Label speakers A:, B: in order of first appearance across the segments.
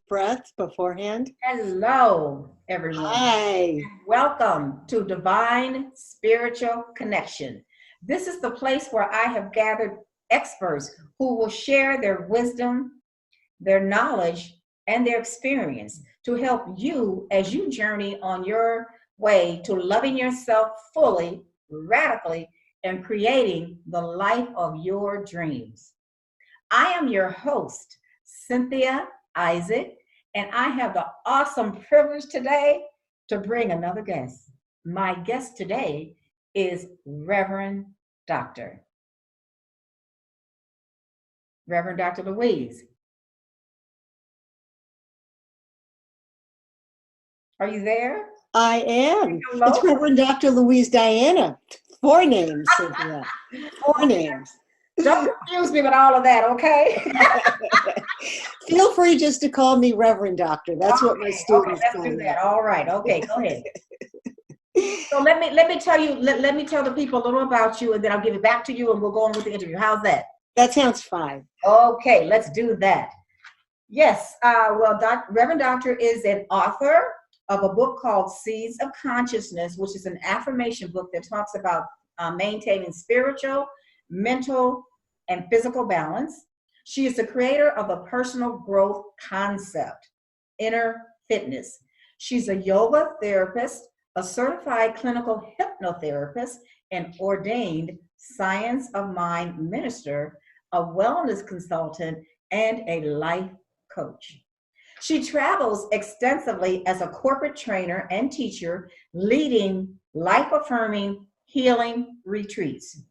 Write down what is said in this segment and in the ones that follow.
A: breath beforehand.
B: Hello, everyone.
A: Hi.
B: Welcome to Divine Spiritual Connection. This is the place where I have gathered experts who will share their wisdom, their knowledge, and their experience to help you as you journey on your way to loving yourself fully, radically, and creating the life of your dreams. I am your host, Cynthia Isaac, and I have the awesome privilege today to bring another guest. My guest today is Dr. Reverend Dr. Louise. Are you there?
A: I am.
B: Hello?
A: It's Reverend Dr. Louise Diana. 4 names, Cynthia. 4 names.
B: Don't confuse me with all of that, okay?
A: Feel free just to call me Reverend Doctor. That's what my students
B: let's
A: call
B: do
A: me.
B: that. All right. Okay, go ahead. So let me tell you, let me tell the people a little about you, and then I'll give it back to you, and we'll go on with the interview. How's that?
A: That sounds fine.
B: Okay, let's do that. Yes, Reverend Doctor is an author of a book called Seeds of Consciousness, which is an affirmation book that talks about maintaining spiritual, mental, and physical balance. She is the creator of the personal growth concept, inner fitness. She's a yoga therapist, a certified clinical hypnotherapist, an ordained science of mind minister, a wellness consultant, and a life coach. She travels extensively as a corporate trainer and teacher, leading life-affirming healing retreats.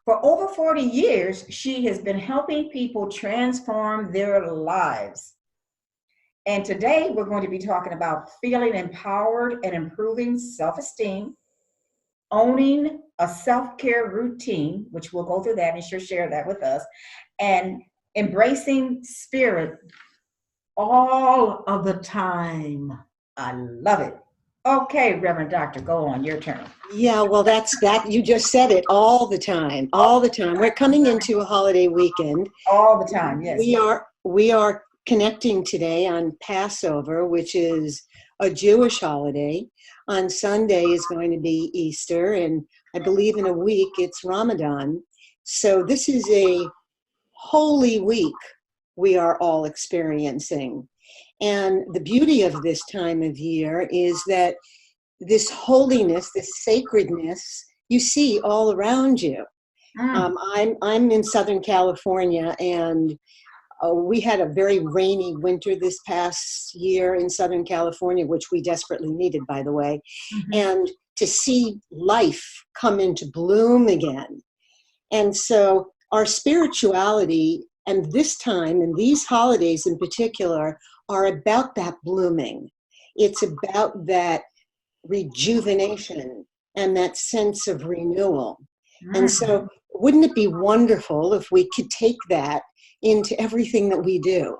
B: For over 40 years, she has been helping people transform their lives. And today we're going to be talking about feeling empowered and improving self-esteem, owning a self-care routine, which we'll go through that and she'll share that with us, and embracing spirit all of the time. I love it. Okay, Reverend Doctor, go on, your turn.
A: Yeah, well, that's that. You just said it all the time, all the time. We're coming into a holiday weekend.
B: All the time, yes.
A: We are connecting today on Passover, which is a Jewish holiday. On Sunday is going to be Easter, and I believe in a week it's Ramadan. So this is a holy week we are all experiencing. And the beauty of this time of year is that this holiness, this sacredness, you see all around you. I'm in Southern California, and we had a very rainy winter this past year in Southern California, which we desperately needed, by the way. And to see life come into bloom again. And so our spirituality, and this time, and these holidays in particular, are about that blooming. It's about that rejuvenation and that sense of renewal. And so wouldn't it be wonderful if we could take that into everything that we do?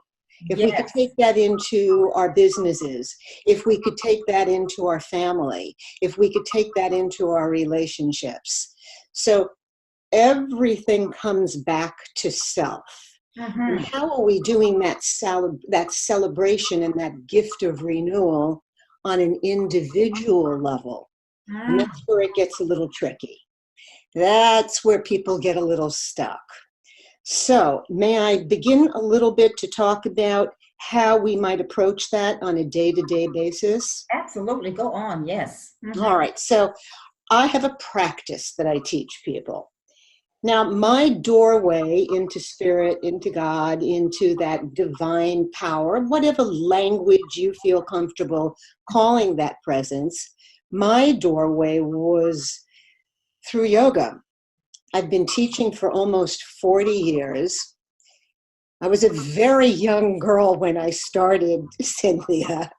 A: If we could take that into our businesses, if we could take that into our family, if we could take that into our relationships. So everything comes back to self. And how are we doing that celebration and that gift of renewal on an individual level? And that's where it gets a little tricky. That's where people get a little stuck. So may I begin a little bit to talk about how we might approach that on a day-to-day basis?
B: Absolutely, go on, yes.
A: All right, so I have a practice that I teach people. Now, my doorway into spirit, into God, into that divine power, whatever language you feel comfortable calling that presence, my doorway was through yoga. I've been teaching for almost 40 years. I was a very young girl when I started, Cynthia,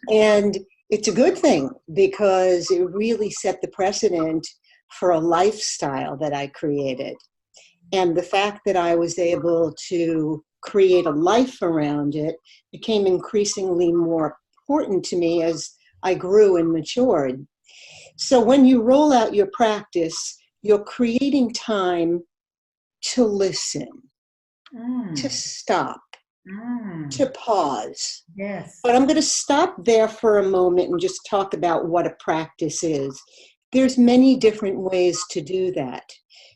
A: and it's a good thing because it really set the precedent for a lifestyle that I created. And the fact that I was able to create a life around it became increasingly more important to me as I grew and matured. So when you roll out your practice, you're creating time to listen, to stop, to pause.
B: Yes.
A: But I'm going to stop there for a moment and just talk about what a practice is. There's many different ways to do that.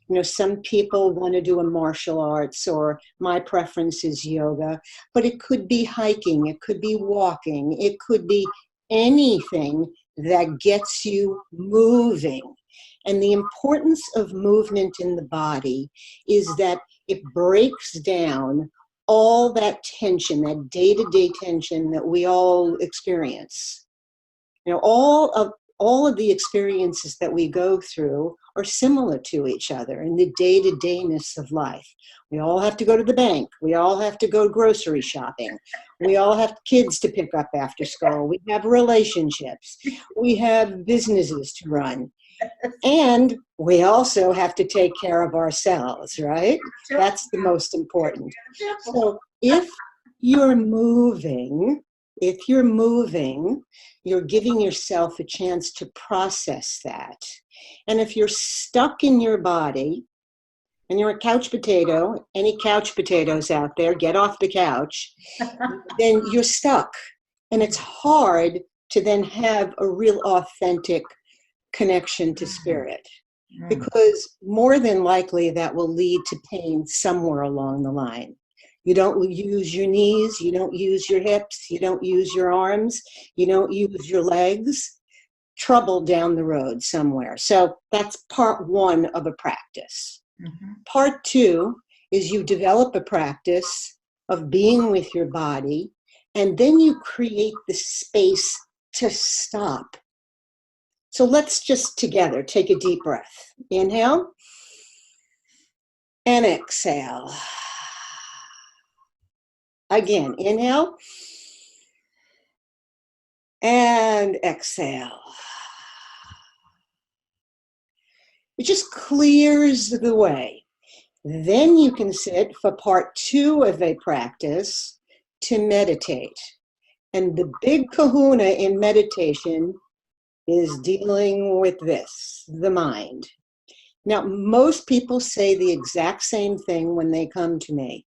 A: You know, some people want to do a martial arts, or my preference is yoga, but it could be hiking, it could be walking, it could be anything that gets you moving. And the importance of movement in the body is that it breaks down all that tension, that day-to-day tension that we all experience. You know, all of the experiences that we go through are similar to each other in the day-to-dayness of life. We all have to go to the bank. We all have to go grocery shopping. We all have kids to pick up after school. We have relationships. We have businesses to run. And we also have to take care of ourselves, right? That's the most important. So if you're moving, you're giving yourself a chance to process that. And if you're stuck in your body and you're a couch potato, any couch potatoes out there, get off the couch, then you're stuck. And it's hard to then have a real authentic connection to spirit, because more than likely that will lead to pain somewhere along the line. You don't use your knees, you don't use your hips, you don't use your arms, you don't use your legs. Trouble down the road somewhere. So that's part one of a practice. Part two is you develop a practice of being with your body, and then you create the space to stop. So let's just together take a deep breath. Inhale and exhale. Again, inhale and exhale. It just clears the way. Then you can sit for part two of a practice to meditate. And the big kahuna in meditation is dealing with this, the mind. Now, most people say the exact same thing when they come to me.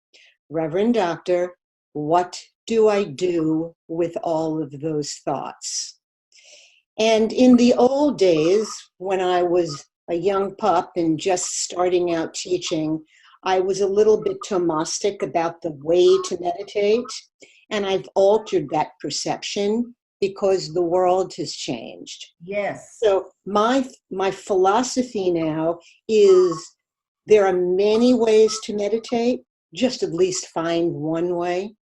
A: Reverend Doctor, what do I do with all of those thoughts? And in the old days, when I was a young pup and just starting out teaching, I was a little bit Thomistic about the way to meditate. And I've altered that perception because the world has changed.
B: Yes.
A: So my philosophy now is there are many ways to meditate. Just at least find one way.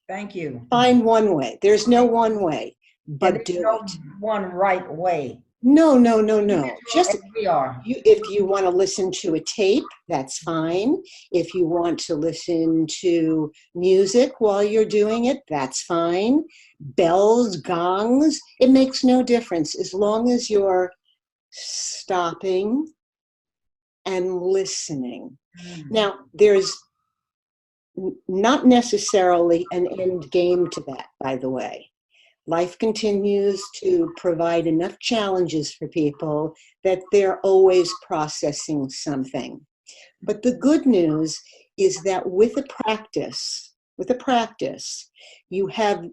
B: Thank you.
A: Find one way. There's no one way, but do
B: no
A: it.
B: One right way.
A: No. Just
B: we are.
A: If you want to listen to a tape, that's fine. If you want to listen to music while you're doing it, that's fine. Bells, gongs, it makes no difference as long as you're stopping and listening. Now, there's not necessarily an end game to that, by the way. Life continues to provide enough challenges for people that they're always processing something. But the good news is that with a practice, you have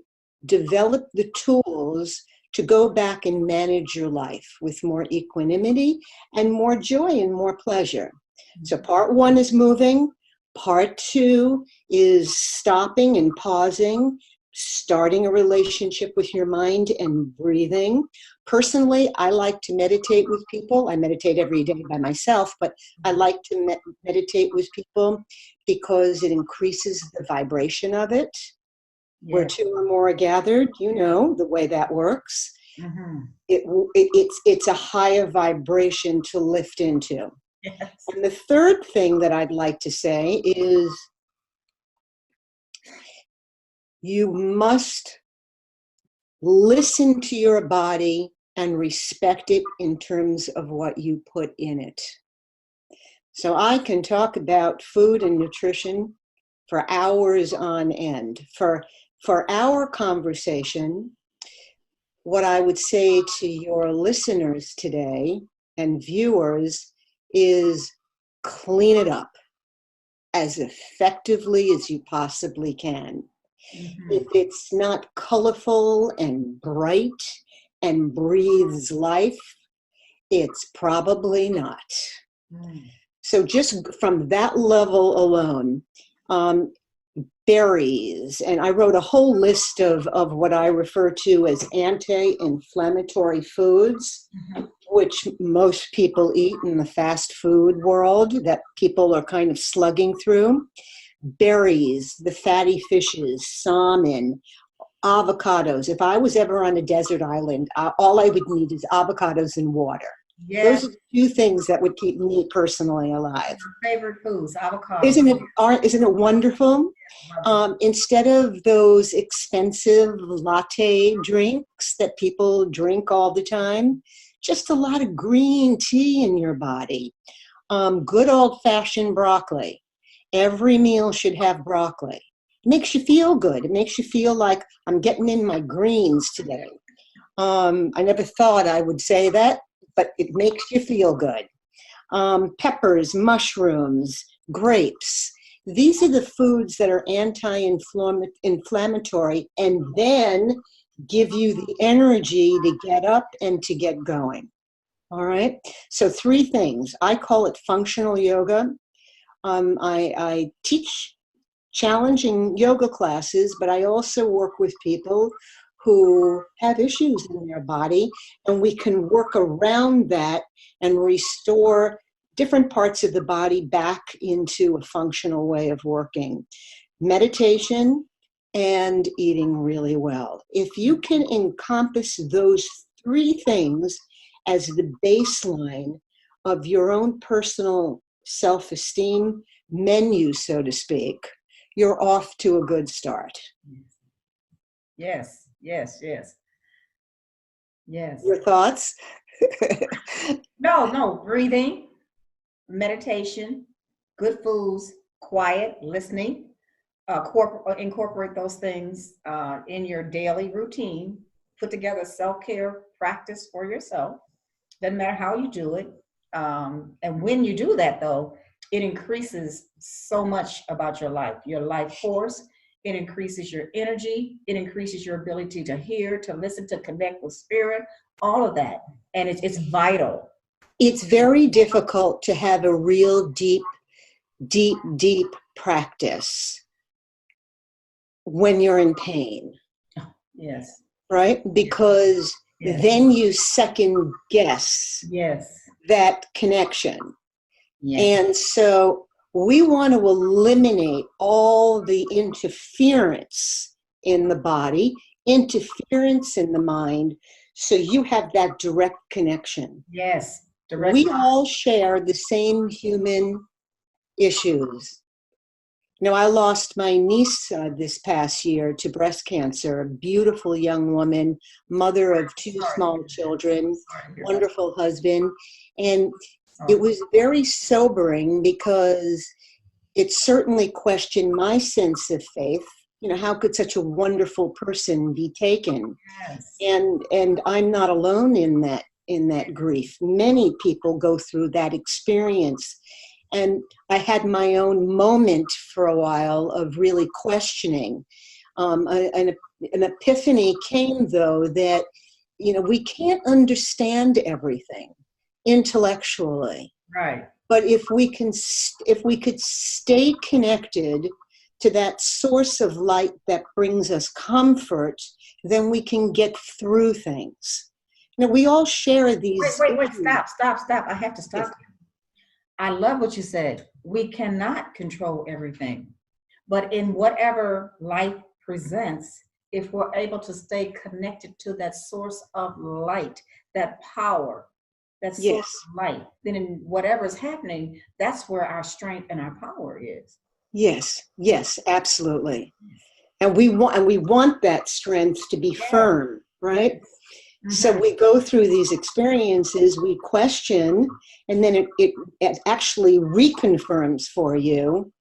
A: developed the tools to go back and manage your life with more equanimity and more joy and more pleasure. So part one is moving. Part two is stopping and pausing, starting a relationship with your mind and breathing. Personally, I like to meditate with people. I meditate every day by myself, but I like to meditate with people because it increases the vibration of it. Yes. Where two or more are gathered, you know the way that works. It's a higher vibration to lift into. Yes. And the third thing that I'd like to say is you must listen to your body and respect it in terms of what you put in it. So I can talk about food and nutrition for hours on end. For our conversation, what I would say to your listeners today and viewers is clean it up as effectively as you possibly can.
B: Mhm.
A: If it's not colorful and bright and breathes life, it's probably not.
B: Mm.
A: So just from that level alone, um, berries, and I wrote a whole list of what I refer to as anti-inflammatory foods,
B: Mhm.
A: which most people eat in the fast food world that people are kind of slugging through. Berries, the fatty fishes, salmon, avocados. If I was ever on a desert island, all I would need is avocados and water. Those
B: Yes,
A: are the two things that would keep me personally alive.
B: my favorite foods, avocado.
A: Isn't it wonderful?
B: Love it.
A: Instead of those expensive latte drinks that people drink all the time, just a lot of green tea in your body. Good old-fashioned broccoli. Every meal should have broccoli. It makes you feel good. It makes you feel like I'm getting in my greens today. I never thought I would say that, but it makes you feel good. Peppers, mushrooms, grapes. These are the foods that are anti-inflammatory and then give you the energy to get up and to get going. All right. So 3 things. I call it functional yoga. I teach challenging yoga classes, but I also work with people who have issues in their body, and we can work around that and restore different parts of the body back into a functional way of working. Meditation and eating really well. If you can encompass those 3 things as the baseline of your own personal self-esteem menu, so to speak, you're off to a good start.
B: Yes, yes, yes, yes.
A: Your thoughts?
B: No, no, breathing, meditation, good foods, quiet, listening. Incorporate those things in your daily routine. Put together a self-care practice for yourself. Doesn't matter how you do it. And when you do that, though, it increases so much about your life force. It increases your energy. It increases your ability to hear, to listen, to connect with spirit, all of that. And it's vital.
A: It's very difficult to have a real deep practice when you're in pain,
B: Yes,
A: right? Because
B: yes,
A: then you second guess
B: yes,
A: that connection.
B: yes.
A: And so we want to eliminate all the interference in the body, interference in the mind, so you have that direct connection.
B: Yes, direct.
A: We all share the same human issues. You know, I lost my niece this past year to breast cancer, a beautiful young woman, mother of 2
B: Sorry,
A: small children,
B: sorry to hear that.
A: wonderful husband. And
B: Sorry.
A: it was very sobering because it certainly questioned my sense of faith. You know, how could such a wonderful person be taken?
B: Yes.
A: And I'm not alone in that grief. Many people go through that experience. And I had my own moment for a while of really questioning. An epiphany came, though, that, you know, we can't understand everything intellectually.
B: Right.
A: But if we could stay connected to that source of light that brings us comfort, then we can get through things. You know, we all share these
B: Wait.
A: issues.
B: Stop. I have to stop. I love what you said. We cannot control everything, but in whatever life presents, if we're able to stay connected to that source of light, that power, that source
A: Yes,
B: of light, then in whatever is happening, that's where our strength and our power is.
A: yes, absolutely. And we want that strength to be
B: Yes,
A: firm,
B: yes.
A: right? So
B: Mhm.
A: we go through these experiences, we question, and then it actually reconfirms for you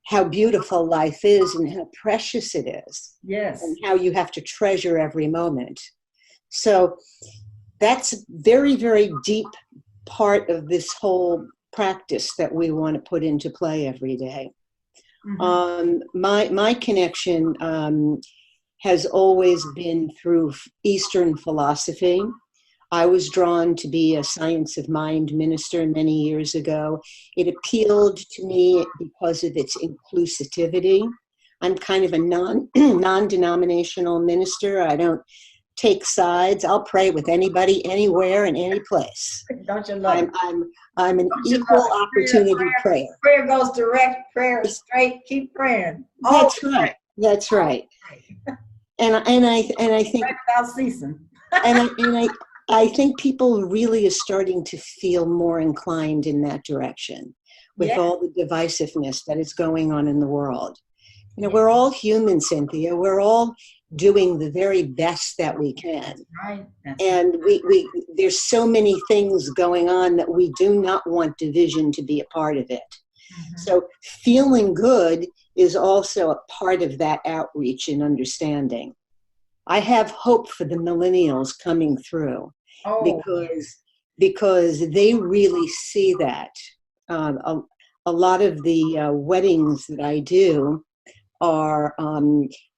A: how beautiful life is and how precious it is and
B: Yes.
A: how you have to treasure every moment. So that's a very deep part of this whole practice that we want to put into play every day.
B: Mm-hmm.
A: My connection has always been through Eastern philosophy. I was drawn to be a science of mind minister many years ago. It appealed to me because of its inclusivity. I'm kind of a non-denominational minister. I don't take sides. I'll pray with anybody, anywhere, and any place.
B: Don't you love
A: I'm
B: it?
A: I'm I'm an
B: Don't you love
A: equal
B: it?
A: opportunity prayer.
B: Prayer goes direct. Prayer is straight. Keep praying. Always
A: That's right. That's
B: pray.
A: right. And I think
B: Pray without ceasing.
A: I think people really are starting to feel more inclined in that direction with
B: Yeah.
A: all the divisiveness that is going on in the world. You know,
B: Yeah.
A: we're all human, Cynthia. We're all doing the very best that we can.
B: Right. That's
A: And we there's so many things going on that we do not want division to be a part of it.
B: Mhm.
A: So feeling good is also a part of that outreach and understanding. I have hope for the millennials coming through
B: Oh,
A: because they really see that. A lot of the weddings that I do are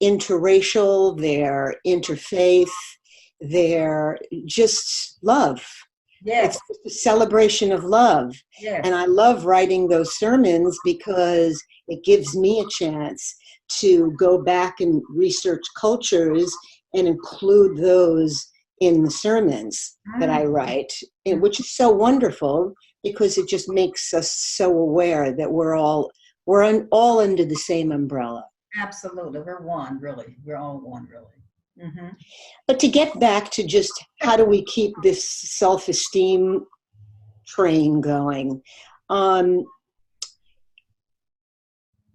A: interracial, they're interfaith, they're just love.
B: yes,
A: It's a celebration of love.
B: yes.
A: And I love writing those sermons because it gives me a chance to go back and research cultures and include those in the sermons that I write, which is so wonderful because it just makes us so aware that all under the same umbrella.
B: Absolutely. We're one, really. We're all one, really. Mm-hmm.
A: But to get back to just how do we keep this self-esteem train going,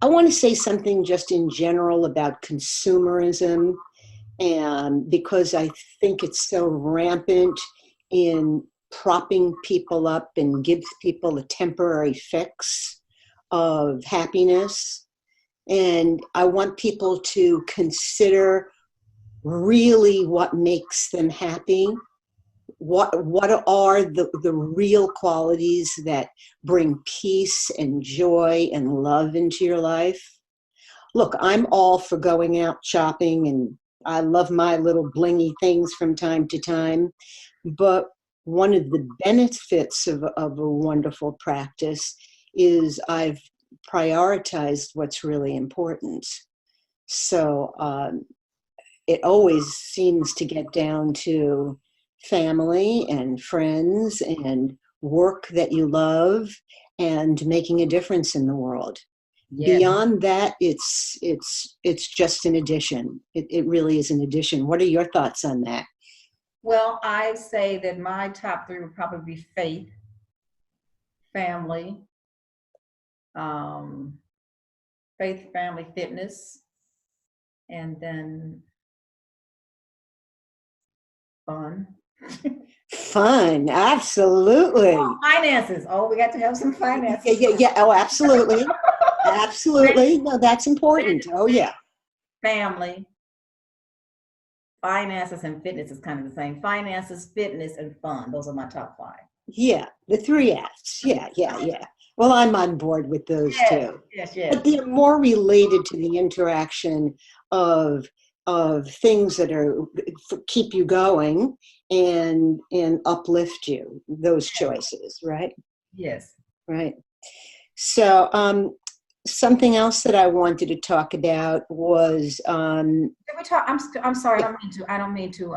A: I want to say something just in general about consumerism, and because I think it's so rampant in propping people up and gives people a temporary fix of happiness. And I want people to consider really what makes them happy. What are the real qualities that bring peace and joy and love into your life? Look, I'm all for going out shopping, and I love my little blingy things from time to time. But one of the benefits of a wonderful practice is I've prioritized what's really important. So it always seems to get down to family and friends and work that you love and making a difference in the world.
B: Yes.
A: Beyond that, it's just an addition. It really is an addition. What are your thoughts on that?
B: Well, I say that my top three would probably be faith, family, um, faith, family, fitness, and then fun.
A: Fun, absolutely.
B: Oh, finances. Oh, we got to have some finances.
A: Yeah. Oh, absolutely. Absolutely. No, that's important. Oh, yeah.
B: Family, finances, and fitness is kind of the same. Finances, fitness, and fun. Those are my top five.
A: Yeah, the three F's. Yeah. Well, I'm on board with those too.
B: Yes.
A: But they're more related to the interaction of things that are keep you going and uplift you. Those choices, right?
B: Yes.
A: Right. So, something else that I wanted to talk about was
B: Did we talk? I'm sorry. I don't mean to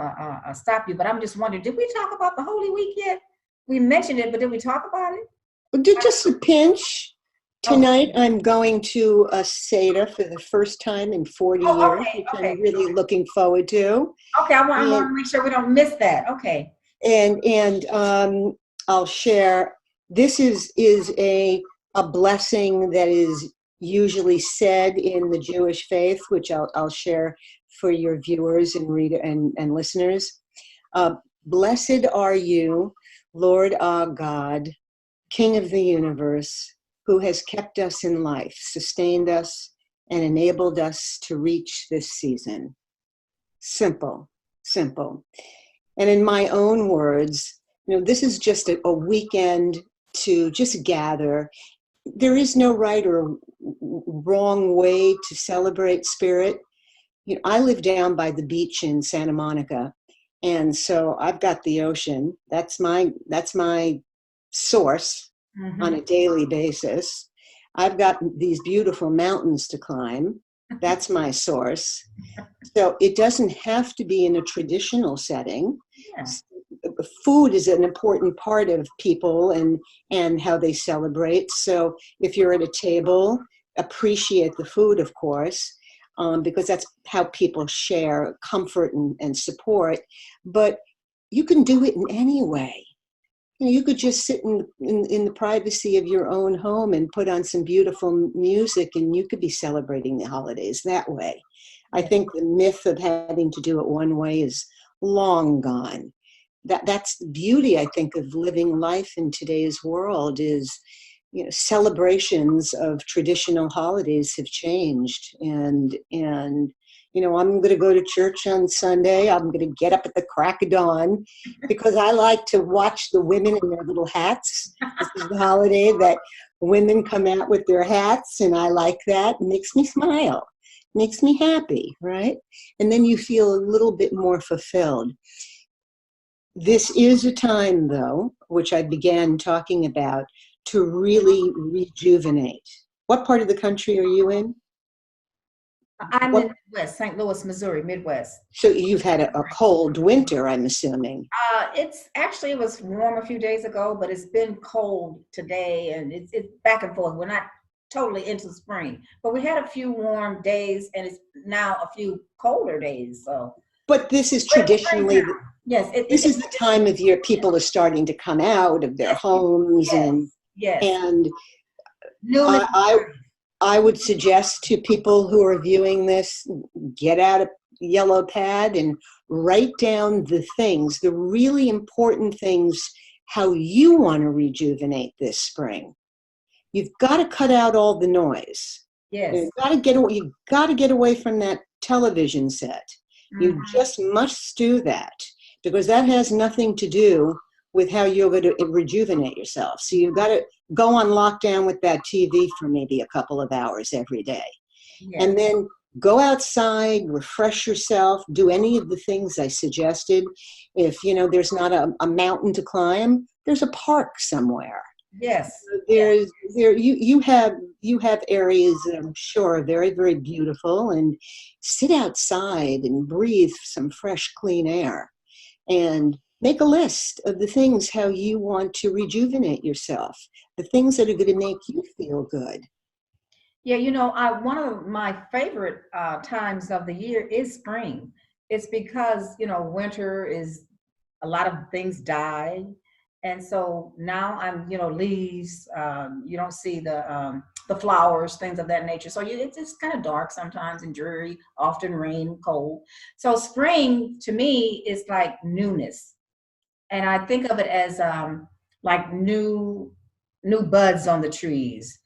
B: stop you, but I'm just wondering. Did we talk about the Holy Week yet? We mentioned it, but did we talk about it?
A: just a pinch. Tonight, I'm going to a Seder for the first time in 40 years, which I'm really looking forward to.
B: Okay, I want to make sure we don't miss that. Okay.
A: And I'll share. This is a blessing that is usually said in the Jewish faith, which I'll share for your viewers and reader and listeners. Blessed are you, Lord our God, King of the universe, who has kept us in life, sustained us, and enabled us to reach this season. Simple. And in my own words, this is just a weekend to just gather there is no right or wrong way to celebrate spirit. You know, I live down by the beach in Santa Monica, and so I've got the ocean. That's my source on
B: Mhm.
A: a daily basis. I've got these beautiful mountains to climb. That's my source. So it doesn't have to be in a traditional setting.
B: Yeah.
A: Food is an important part of people and how they celebrate. So if you're at a table, appreciate the food, of course, because that's how people share comfort and support. But you can do it in any way. You know, you could just sit in the privacy of your own home and put on some beautiful music, and you could be celebrating the holidays that way. I
B: Yeah.
A: think the myth of having to do it one way is long gone. That's the beauty, I think, of living life in today's world is, you know, celebrations of traditional holidays have changed. And you know, I'm going to go to church on Sunday. I'm going to get up at the crack of dawn because I like to watch the women in their little hats. This is the holiday that women come out with their hats, and I like that. It makes me smile, makes me happy, right? And then you feel a little bit more fulfilled. This is a time, though, which I began talking about, to really rejuvenate. What part of the country are you in?
B: I'm in
A: What?
B: Midwest, St. Louis, Missouri, Midwest.
A: So you've had a cold winter, I'm assuming.
B: It's actually it was warm a few days ago, but it's been cold today, and it's back and forth. We're not totally into spring, but we had a few warm days, and it's now a few colder days. So,
A: But this is
B: but it's
A: traditionally,
B: springtime. Yes,
A: this is the time of year people are starting to come out of their
B: yes,
A: homes,
B: yes,
A: and
B: yes.
A: and
B: Newness.
A: I, I I would suggest to people who are viewing this, get out a yellow pad and write down the things, the really important things, how you want to rejuvenate this spring. You've got to cut out all the noise.
B: Yes.
A: You've got to get away, you've got to get away from that television set. You
B: Mhm.
A: just must do that because that has nothing to do with how you're going to rejuvenate yourself. So you've got to go on lockdown with that TV for maybe a couple of hours every day.
B: Yes.
A: And then go outside, refresh yourself, do any of the things I suggested. If, you know, there's not a mountain to climb, there's a park somewhere.
B: Yes. Yes.
A: There's there you have areas that I'm sure are very, very beautiful, and sit outside and breathe some fresh, clean air and make a list of the things how you want to rejuvenate yourself, the things that are going to make you feel good.
B: Yeah, I one of my favorite times of the year is spring. It's because winter is a lot of things die, and so now leaves. You don't see the flowers, things of that nature. So it's kind of dark sometimes and dreary, often rain, cold. So spring to me is like newness, and I think of it as like new buds on the trees,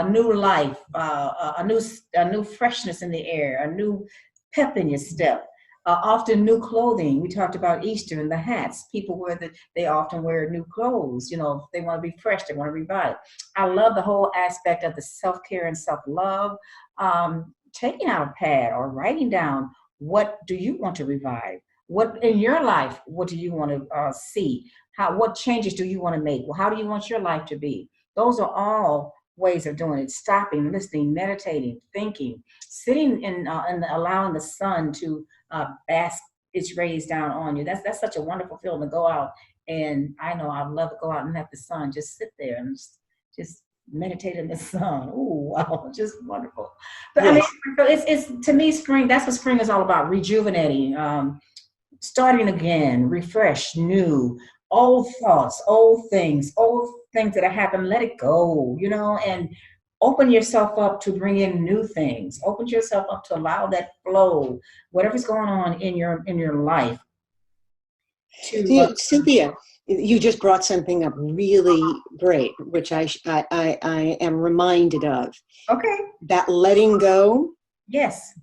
B: new life, a new freshness in the air, a new pep in your step. Often new clothing. We talked about Easter and the hats. People they often wear new clothes. If they want to be fresh, they want to revive. I love the whole aspect of the self care and self love. Taking out a pad or writing down what do you want to revive. What in your life? What do you want to see? What changes do you want to make? Well, how do you want your life to be? Those are all ways of doing it. Stopping, listening, meditating, thinking, sitting and allowing the sun to bask its rays down on you. That's such a wonderful feeling to go out. And I know I'd love to go out and have the sun just sit there and just meditate in the sun. Ooh, wow, just wonderful. But I mean,
A: Yes.
B: so it's to me, spring. That's what spring is all about: rejuvenating, starting again, refresh, new, old things that have happened, let it go, and open yourself up to bring in new things. Open yourself up to allow that flow, whatever's going on in your life to
A: Cynthia, you just brought something up really great, which I am reminded of.
B: okay.
A: That letting go,
B: Yes.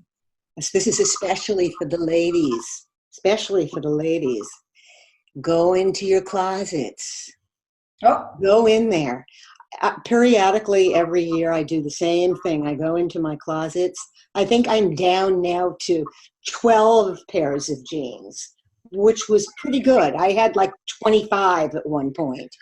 A: this is especially for the ladies, especially for the ladies. Go into your closets.
B: Oh,
A: Go in there. Periodically, every year, I do the same thing. I go into my closets. I think I'm down now to 12 pairs of jeans, which was pretty good. I had like 25 at one point,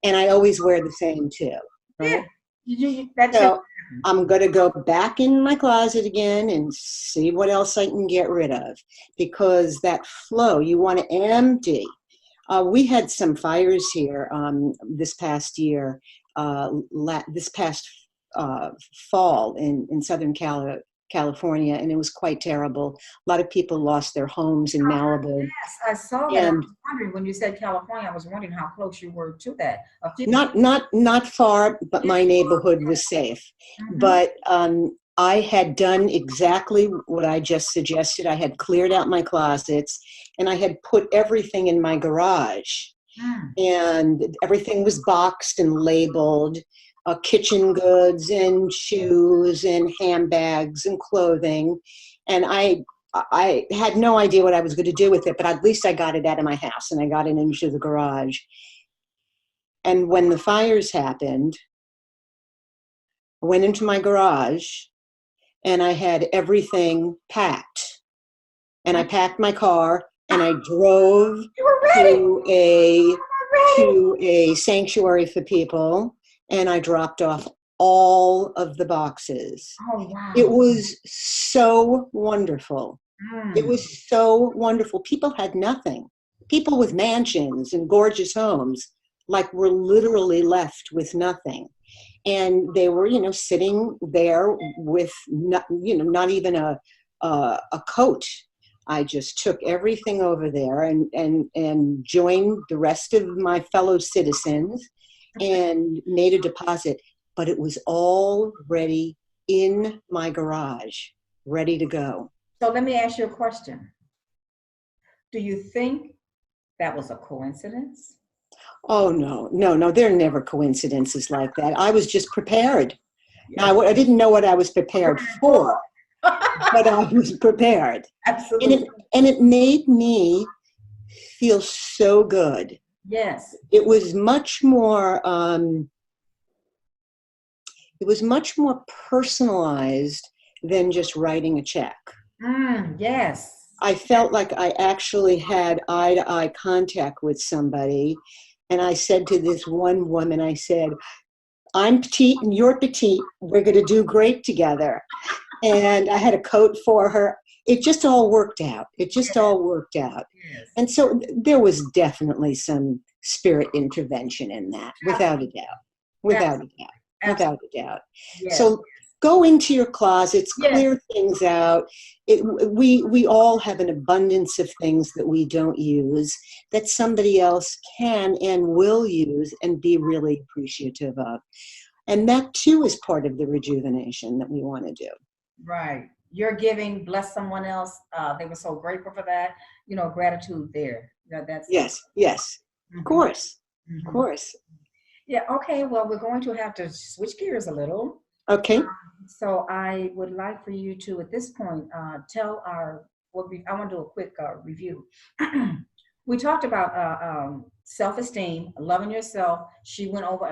A: and I always wear the same too,
B: Yeah,
A: right?
B: that should.
A: So I'm going to go back in my closet again and see what else I can get rid of, because that flow, you want to empty. We had some fires here this past year, this past fall in Southern California, and it was quite terrible. A lot of people lost their homes in Malibu.
B: Yes, I saw that. I
A: And
B: was wondering when you said California, I was wondering how close you were to that. A few.
A: not far, but my neighborhood was safe.
B: Mhm.
A: But I had done exactly what I just suggested. I had cleared out my closets, and I had put everything in my garage,
B: Mm.
A: and everything was boxed and labeled. Kitchen goods and shoes and handbags and clothing, and I had no idea what I was going to do with it, but at least I got it out of my house and I got it into the garage. And when the fires happened, I went into my garage and I had everything packed. And I packed my car and I drove
B: You were ready.
A: to a
B: You were ready.
A: sanctuary for people, and I dropped off all of the boxes.
B: Oh
A: It
B: wow.
A: was so wonderful. It
B: Mm.
A: was so wonderful. People had nothing. People with mansions and gorgeous homes, like, were literally left with nothing. And they were, sitting there with not even a coat. I just took everything over there and joined the rest of my fellow citizens and made a deposit. But it was already in my garage, ready to go.
B: So let me ask you a question. Do you think that was a coincidence?
A: Oh, no, no, no, there are never coincidences like that. I was just prepared.
B: Yes.
A: Now, I didn't know what I was prepared for, but I was prepared. And
B: Absolutely.
A: it made me feel so good.
B: Yes.
A: It was much more personalized than just writing a check.
B: Mm, yes.
A: I felt like I actually had eye-to-eye contact with somebody. And I said to this one woman, I said, I'm petite and you're petite. We're going to do great together. And I had a coat for her. It just all worked out. It just all worked out.
B: Yes.
A: And so there was definitely some spirit intervention in that, without a doubt. Without a doubt.
B: Absolutely.
A: Without a doubt.
B: Yes.
A: So go into your closets,
B: Yes.
A: clear things out. We all have an abundance of things that we don't use that somebody else can and will use and be really appreciative of. And that too is part of the rejuvenation that we want to do.
B: Right. You're giving, bless someone else. They were so grateful for that. Gratitude there. That's
A: Yes, yes,
B: Mhm.
A: of course,
B: Mhm.
A: of course.
B: Yeah. Okay. Well, we're going to have to switch gears a little.
A: Okay.
B: So I would like for you to, at this point, tell I want to do a quick review. We talked about self-esteem, loving yourself. She went over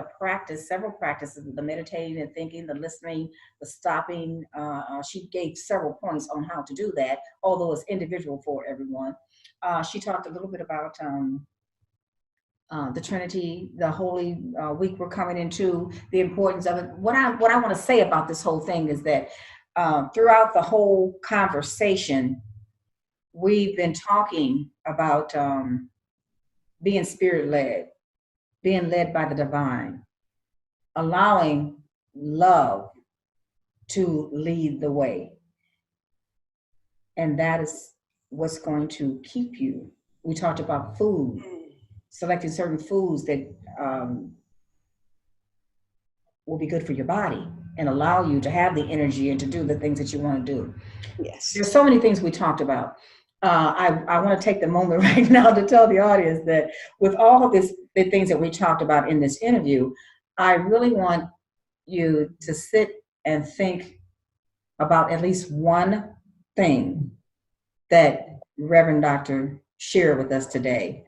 B: several practices, the meditating and thinking, the listening, the stopping. She gave several points on how to do that, although it's individual for everyone. She talked a little bit about the Trinity, the Holy Week we're coming into, the importance of it. What I want to say about this whole thing is that throughout the whole conversation, we've been talking about being spirit led, being led by the divine, allowing love to lead the way. And that is what's going to keep you. We talked about food, selecting certain foods that will be good for your body and allow you to have the energy and to do the things that you want to do.
A: Yes.
B: There's so many things we talked about. I want to take the moment right now to tell the audience that with all of the things that we talked about in this interview, I really want you to sit and think about at least one thing that Reverend Doctor shared with us today.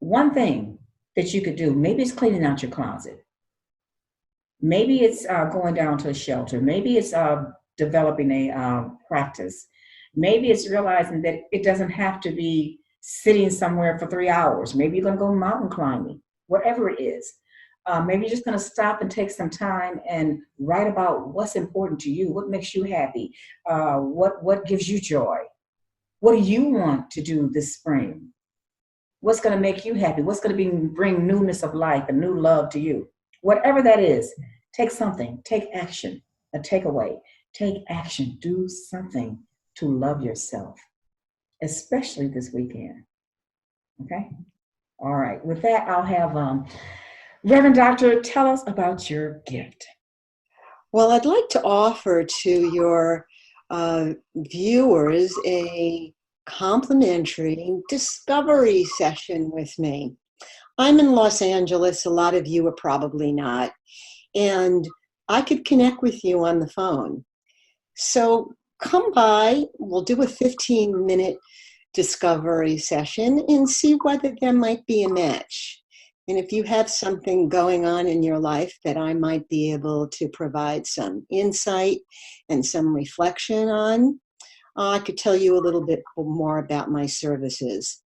B: One thing that you could do, maybe it's cleaning out your closet. Maybe it's going down to a shelter. Maybe it's developing a practice. Maybe it's realizing that it doesn't have to be sitting somewhere for 3 hours. Maybe you're going to go mountain climbing, whatever it is. Maybe you're just going to stop and take some time and write about what's important to you, what makes you happy, what gives you joy. What do you want to do this spring? What's going to make you happy? What's going to bring newness of life and new love to you? Whatever that is, take something, take action, a takeaway. Take action, do something to love yourself, especially this weekend. Okay? All right. With that, I'll have Reverend Doctor tell us about your gift.
A: Well, I'd like to offer to your viewers a complimentary discovery session with me. I'm in Los Angeles. A lot of you are probably not. And I could connect with you on the phone. So come by. We'll do a 15-minute discovery session and see whether there might be a match. And if you have something going on in your life that I might be able to provide some insight and some reflection on, I could tell you a little bit more about my services.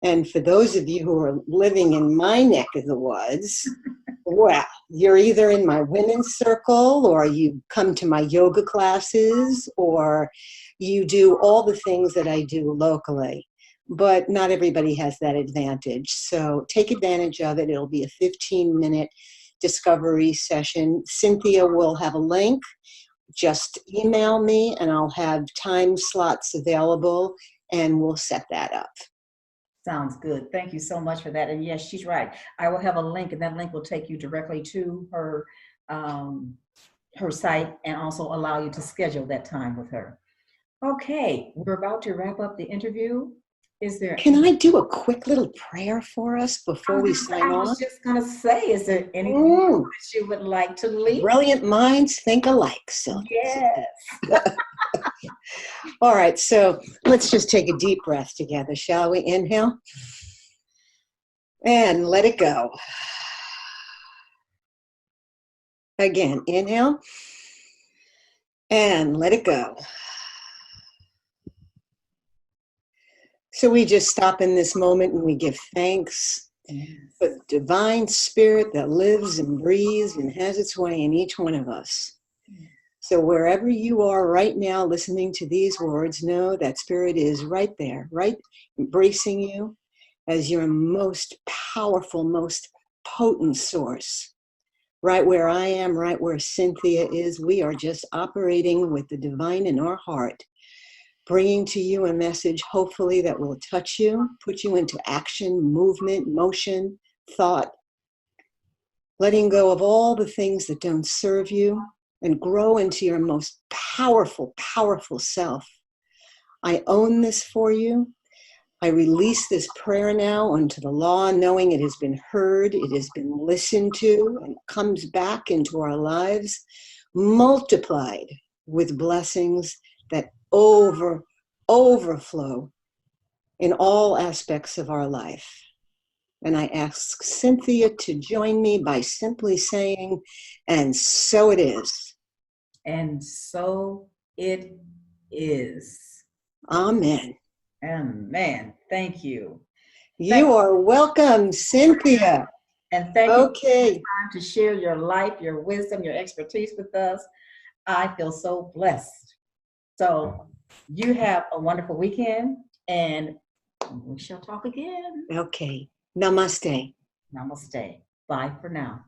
A: And for those of you who are living in my neck of the woods, well, you're either in my women's circle, or you come to my yoga classes, or you do all the things that I do locally. But not everybody has that advantage. So take advantage of it. It'll be a 15-minute discovery session. Cynthia will have a link. Just email me and I'll have time slots available and we'll set that up.
B: Sounds good. Thank you so much for that. And yes, she's right. I will have a link, and that link will take you directly to her her site and also allow you to schedule that time with her. Okay, we're about to wrap up the interview. Is there?
A: Can I do a quick little prayer for us before we sign off?
B: I was just going to say, is there anything that you would like to leave?
A: Brilliant minds think alike, Sylvia. Yes. All right, so let's just take a deep breath together, shall we? Inhale. And let it go. Again, inhale. And let it go. So we just stop in this moment and we give thanks for the divine spirit that lives and breathes and has its way in each one of us. So wherever you are right now listening to these words, know that spirit is right there, right, embracing you as your most powerful, most potent source. Right where I am, right where Cynthia is, we are just operating with the divine in our heart, bringing to you a message, hopefully, that will touch you, put you into action, movement, motion, thought, letting go of all the things that don't serve you, and grow into your most powerful, powerful self. I own this for you. I release this prayer now unto the law, knowing it has been heard, it has been listened to, and comes back into our lives, multiplied with blessings that overflow in all aspects of our life. And I ask Cynthia to join me by simply saying, and so it is.
B: And so it is.
A: Amen.
B: Amen. Thank you.
A: You are welcome, Cynthia.
B: And thank you for taking time to share your life, your wisdom, your expertise with us. I feel so blessed. So you have a wonderful weekend, and we shall talk again.
A: Okay. Namaste.
B: Namaste. Bye for now.